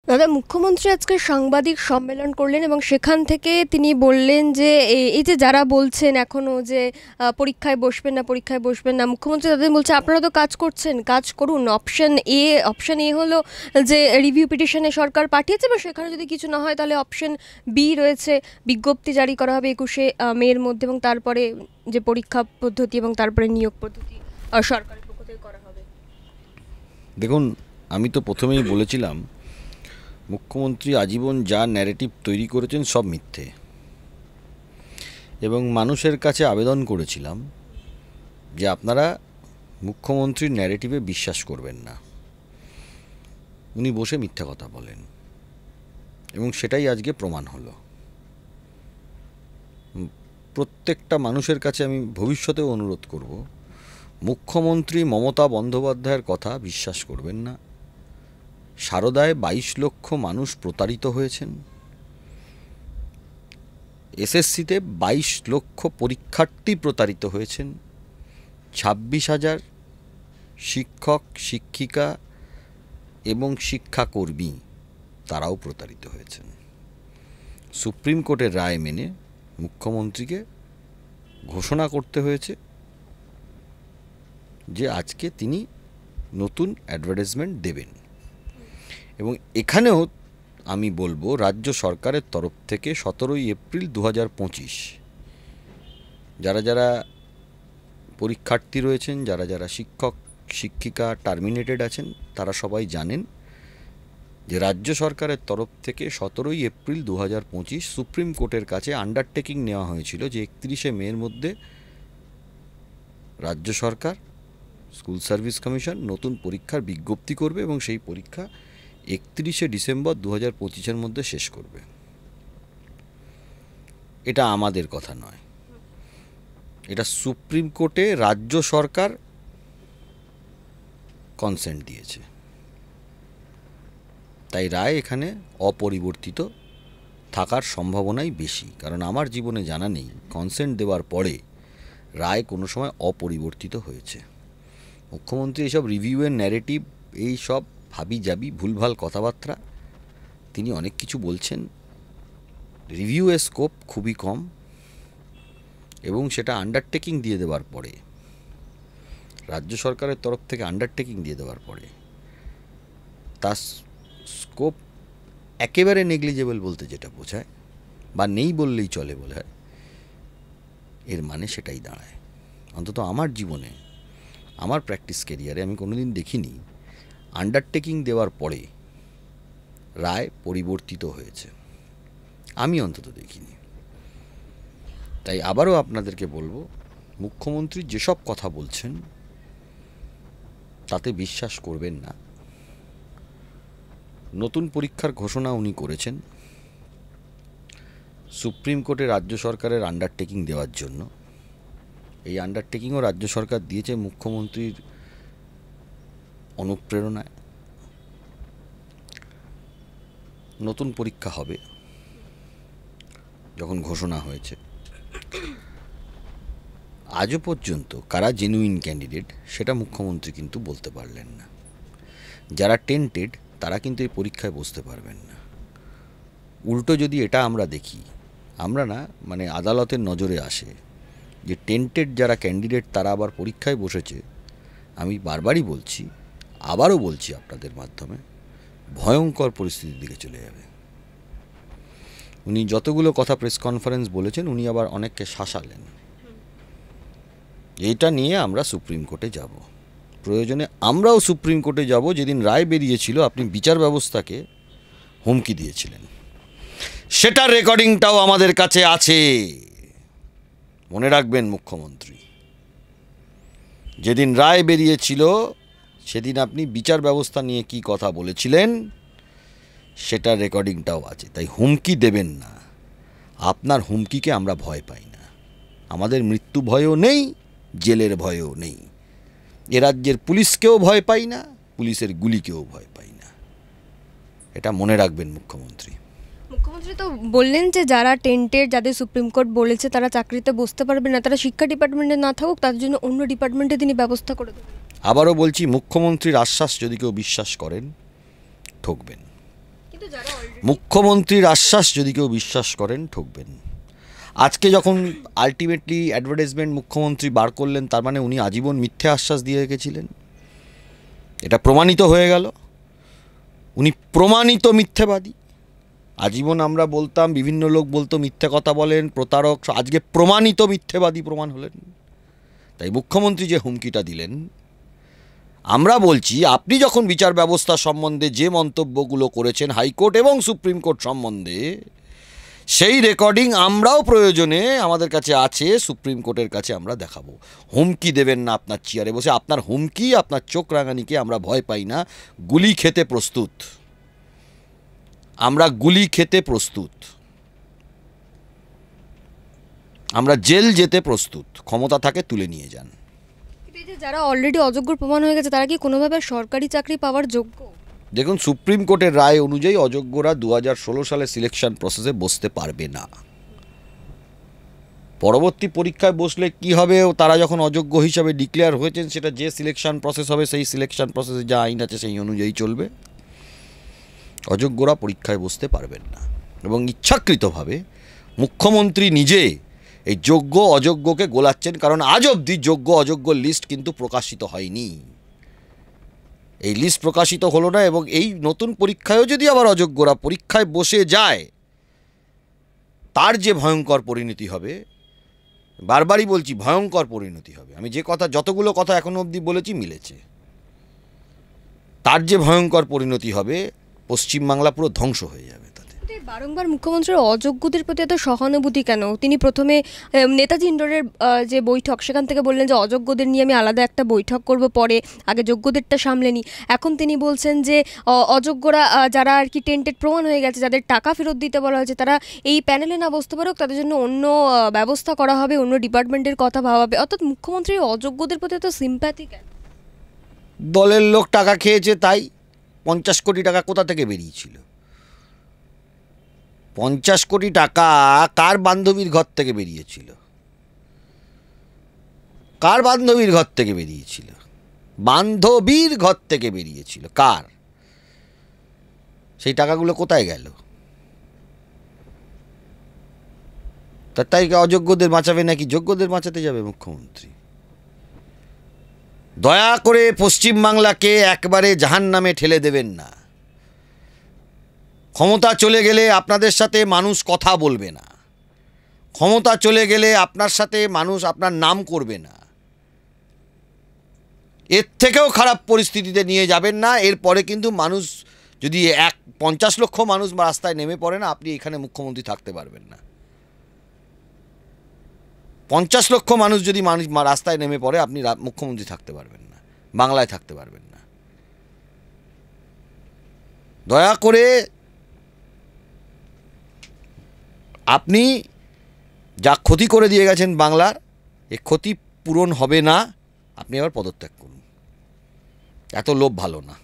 দাদা, মুখ্যমন্ত্রী আজকে সাংবাদিক সম্মেলন করলেন এবং সেখান থেকে তিনি বললেন যে এই যে যারা বলছেন এখনও যে পরীক্ষায় বসবেন না, পরীক্ষায় বসবেন না, মুখ্যমন্ত্রী তাদের বলছে আপনারা তো কাজ করছেন, কাজ করুন। অপশন এ হলো যে রিভিউ পিটিশনে সরকার পাঠিয়েছে, বা সেখানে যদি কিছু না হয় তাহলে অপশন বি রয়েছে, বিজ্ঞপ্তি জারি করা হবে 21শে মের মধ্যে, এবং তারপরে যে পরীক্ষা পদ্ধতি এবং তারপরে নিয়োগ পদ্ধতি সরকারের পক্ষ থেকে করা হবে। দেখুন, আমি তো প্রথমেই বলেছিলাম মুখ্যমন্ত্রী আজীবন যা ন্যারেটিভ তৈরি করেছেন সব মিথ্যে, এবং মানুষের কাছে আবেদন করেছিলাম যে আপনারা মুখ্যমন্ত্রীর ন্যারেটিভে বিশ্বাস করবেন না। উনি বসে মিথ্যা কথা বলেন এবং সেটাই আজকে প্রমাণ হলো। প্রত্যেকটা মানুষের কাছে আমি ভবিষ্যতেও অনুরোধ করব, মুখ্যমন্ত্রী মমতা বন্দ্যোপাধ্যায়ের কথা বিশ্বাস করবেন না। সারদায় 22 লক্ষ মানুষ প্রতারিত হয়েছেন, এসএসসিতে 22 লক্ষ পরীক্ষার্থী প্রতারিত হয়েছেন, 26,000 শিক্ষক শিক্ষিকা এবং শিক্ষাকর্মী তারাও প্রতারিত হয়েছেন। সুপ্রিম কোর্টের রায় মেনে মুখ্যমন্ত্রীকে ঘোষণা করতে হয়েছে যে আজকে তিনি নতুন অ্যাডভার্টাইজমেন্ট দেবেন। এবং এখানেও আমি বলবো রাজ্য সরকারের তরফ থেকে 17 এপ্রিল 2025 যারা যারা পরীক্ষার্থী রয়েছেন, যারা যারা শিক্ষক শিক্ষিকা টার্মিনেটেড আছেন, তারা সবাই জানেন যে রাজ্য সরকারের তরফ থেকে 17 এপ্রিল 2025 সুপ্রিম কোর্টের কাছে আন্ডারটেকিং নেওয়া হয়েছিল যে 31শে মের মধ্যে রাজ্য সরকার স্কুল সার্ভিস কমিশন নতুন পরীক্ষার বিজ্ঞপ্তি করবে এবং সেই পরীক্ষা 31শে ডিসেম্বর 2025-এর মধ্যে শেষ করবে। এটা আমাদের কথা নয়, এটা সুপ্রিম কোর্টে রাজ্য সরকার কনসেন্ট দিয়েছে, তাই রায় এখানে অপরিবর্তিত থাকার সম্ভাবনাই বেশি। কারণ আমার জীবনে জানা নেই কনসেন্ট দেওয়ার পরে রায় কোনো সময় অপরিবর্তিত হয়েছে। মুখ্যমন্ত্রী এইসব রিভিউয়ের ন্যারেটিভ, এই সব ভাবি যাবি ভুলভাল কথাবার্তা, তিনি অনেক কিছু বলছেন। রিভিউয়ের স্কোপ খুবই কম এবং সেটা আন্ডারটেকিং দিয়ে দেওয়ার পরে, রাজ্য সরকারের তরফ থেকে আন্ডারটেকিং দিয়ে দেওয়ার পরে তার স্কোপ একেবারে নেগলিজেবল বলতে যেটা বোঝায়, বা নেই বললেই চলে বোঝায়, এর মানে সেটাই দাঁড়ায়। অন্তত আমার জীবনে, আমার প্র্যাকটিস ক্যারিয়ারে আমি কোনোদিন দেখিনি আন্ডারটেকিং দেওয়ার পরে রায় পরিবর্তিত হয়েছে, আমি অন্তত দেখিনি। তাই আবারও আপনাদেরকে বলবো, মুখ্যমন্ত্রী যেসব কথা বলছেন তাতে বিশ্বাস করবেন না। নতুন পরীক্ষার ঘোষণা উনি করেছেন সুপ্রিম কোর্টে রাজ্য সরকারের আন্ডারটেকিং দেওয়ার জন্য। এই আন্ডারটেকিংও রাজ্য সরকার দিয়েছে মুখ্যমন্ত্রীর অনুপ্রেরণায়। নতুন পরীক্ষা হবে যখন ঘোষণা হয়েছে, আজও পর্যন্ত কারা জেনুইন ক্যান্ডিডেট সেটা মুখ্যমন্ত্রী কিন্তু বলতে পারলেন না। যারা টেন্টেড তারা কিন্তু এই পরীক্ষায় বসতে পারবেন না। উল্টো যদি এটা আমরা দেখি, আমরা না মানে আদালতের নজরে আসে যে টেন্টেড যারা ক্যান্ডিডেট তারা আবার পরীক্ষায় বসেছে, আমি বারবারই বলছি, আবারও বলছি আপনাদের মাধ্যমে, ভয়ঙ্কর পরিস্থিতির দিকে চলে যাবে। উনি যতগুলো কথা প্রেস কনফারেন্স বলেছেন, উনি আবার অনেককে শাসালেন। এইটা নিয়ে আমরা সুপ্রিম কোর্টে যাব, প্রয়োজনে আমরাও সুপ্রিম কোর্টে যাব। যেদিন রায় বেরিয়েছিল আপনি বিচার ব্যবস্থাকে হুমকি দিয়েছিলেন, সেটার রেকর্ডিংটাও আমাদের কাছে আছে, মনে রাখবেন মুখ্যমন্ত্রী। যেদিন রায় বেরিয়েছিল সেদিন আপনি বিচার ব্যবস্থা নিয়ে কি কথা বলেছিলেন সেটার রেকর্ডিংটাও আছে। তাই হুমকি দেবেন না, আপনার হুমকিকে আমরা ভয় পাই না। আমাদের মৃত্যু ভয়ও নেই, জেলের ভয়ও নেই। এ রাজ্যের পুলিশকেও ভয় পাই না, পুলিশের গুলিকেও ভয় পাই না। এটা মনে রাখবেন মুখ্যমন্ত্রী। মুখ্যমন্ত্রী তো বললেন যে যারা টেন্টেড, যাদের সুপ্রিম কোর্ট বলেছে তারা চাকরিতে বসতে পারবে না, তারা শিক্ষা ডিপার্টমেন্টে না থাকুক, তাদের জন্য অন্য ডিপার্টমেন্টে তিনি ব্যবস্থা করে দেবেন। আবারও বলছি, মুখ্যমন্ত্রীর আশ্বাস যদি কেউ বিশ্বাস করেন ঠকবেন। মুখ্যমন্ত্রীর আশ্বাস যদি কেউ বিশ্বাস করেন ঠকবেন। আজকে যখন আলটিমেটলি অ্যাডভার্টাইজমেন্ট মুখ্যমন্ত্রী বার করলেন, তার মানে উনি আজীবন মিথ্যে আশ্বাস দিয়ে রেখেছিলেন। এটা প্রমাণিত হয়ে গেল, উনি প্রমাণিত মিথ্যেবাদী। আজীবন আমরা বলতাম, বিভিন্ন লোক বলতো মিথ্যে কথা বলেন, প্রতারক, আজকে প্রমাণিত মিথ্যেবাদী প্রমাণ হলেন। তাই মুখ্যমন্ত্রী যে হুমকিটা দিলেন, আমরা বলছি আপনি যখন বিচার ব্যবস্থা সম্বন্ধে যে মন্তব্যগুলো করেছেন হাইকোর্ট এবং সুপ্রিম কোর্ট সম্বন্ধে, সেই রেকর্ডিং আমরাও প্রয়োজনে আমাদের কাছে আছে, সুপ্রিম কোর্টের কাছে আমরা দেখাবো। হুমকি দেবেন না আপনার চেয়ারে বসে। আপনার হুমকি, আপনার চোখ রাঙানিকে আমরা ভয় পাই না। গুলি খেতে প্রস্তুত, আমরা গুলি খেতে প্রস্তুত, আমরা জেল যেতে প্রস্তুত। ক্ষমতা থাকে তুলে নিয়ে যান। যারা অলরেডি অযোগ্য প্রমাণ হয়ে গেছে তারা কি কোনোভাবে সরকারি চাকরি পাওয়ার যোগ্য? দেখুন, সুপ্রিম কোর্টের রায় অনুযায়ী অযোগ্যরা 2016 সালে সিলেকশন প্রসেসে বসতে পারবে না। পরবর্তী পরীক্ষায় বসলে কি হবে, তারা যখন অযোগ্য হিসাবে ডিক্লেয়ার হয়েছেন, সেটা যে সিলেকশন প্রসেস হবে, সেই সিলেকশন প্রসেসে যা আইন আছে সেই অনুযায়ী চলবে। অযোগ্যরা পরীক্ষায় বসতে পারবেন না। এবং ইচ্ছাকৃতভাবে মুখ্যমন্ত্রী নিজে এই যোগ্য অযোগ্যকে গোলাচ্ছেন, কারণ আজ অবধি যোগ্য অযোগ্য লিস্ট কিন্তু প্রকাশিত হয়নি। এই লিস্ট প্রকাশিত হলো না, এবং এই নতুন পরীক্ষায়ও যদি আবার অযোগ্যরা পরীক্ষায় বসে যায়, তার যে ভয়ঙ্কর পরিণতি হবে, বারবারই বলছি ভয়ঙ্কর পরিণতি হবে। আমি যে কথা, যতগুলো কথা এখনো অবধি বলেছি মিলেছে। তার যে ভয়ঙ্কর পরিণতি হবে, পশ্চিমবাংলা পুরো ধ্বংস হয়ে যাবে। বারংবার মুখ্যমন্ত্রীর অযোগ্যদের প্রতি এত সহানুভূতি কেন? তিনি প্রথমে নেতাজি ইন্ডোরের যে বৈঠক, সেখান থেকে বললেন যে অযোগ্যদের নিয়ে আমি আলাদা একটা বৈঠক করব, পরে আগে যোগ্যদেরটা সামলে নিই। এখন তিনি বলছেন যে অযোগ্যরা যারা আর কি টেন্টেড প্রমাণ হয়ে গেছে, যাদের টাকা ফেরত দিতে বলা হয়েছে, তারা এই প্যানেলে না বসতে পারুক, তাদের জন্য অন্য ব্যবস্থা করা হবে, অন্য ডিপার্টমেন্টের কথা ভাবা হবে। অর্থাৎ মুখ্যমন্ত্রীর অযোগ্যদের প্রতি এত সিম্প্যাথি কেন? দলের লোক টাকা খেয়েছে, তাই 50 কোটি টাকা কোথা থেকে বেরিয়েছিল? 50 কোটি টাকা কার বান্ধবীর ঘর থেকে বেরিয়েছিল? কার বান্ধবীর ঘর থেকে বেরিয়েছিল? বান্ধবীর ঘর থেকে বেরিয়েছিল কার? সেই টাকাগুলো কোথায় গেল? তাই অযোগ্যদের বাঁচাবে নাকি যোগ্যদের বাঁচাতে যাবে মুখ্যমন্ত্রী? দয়া করে পশ্চিমবাংলাকে একবারে জাহান্নামে ঠেলে দেবেন না। ক্ষমতা চলে গেলে আপনাদের সাথে মানুষ কথা বলবে না। ক্ষমতা চলে গেলে আপনার সাথে মানুষ আপনার নাম করবে না। এর থেকেও খারাপ পরিস্থিতিতে নিয়ে যাবেন না। এরপরে কিন্তু মানুষ যদি 50 লক্ষ মানুষ রাস্তায় নেমে পড়ে না, আপনি এখানে মুখ্যমন্ত্রী থাকতে পারবেন না। 50 লক্ষ মানুষ যদি রাস্তায় নেমে পড়ে, আপনি মুখ্যমন্ত্রী থাকতে পারবেন না, বাংলায় থাকতে পারবেন না। দয়া করে আপনি যা ক্ষতি করে দিয়ে গেছেন বাংলার, এ ক্ষতি পূরণ হবে না। আপনি আবার পদত্যাগ করুন। এত লোভ ভালো না।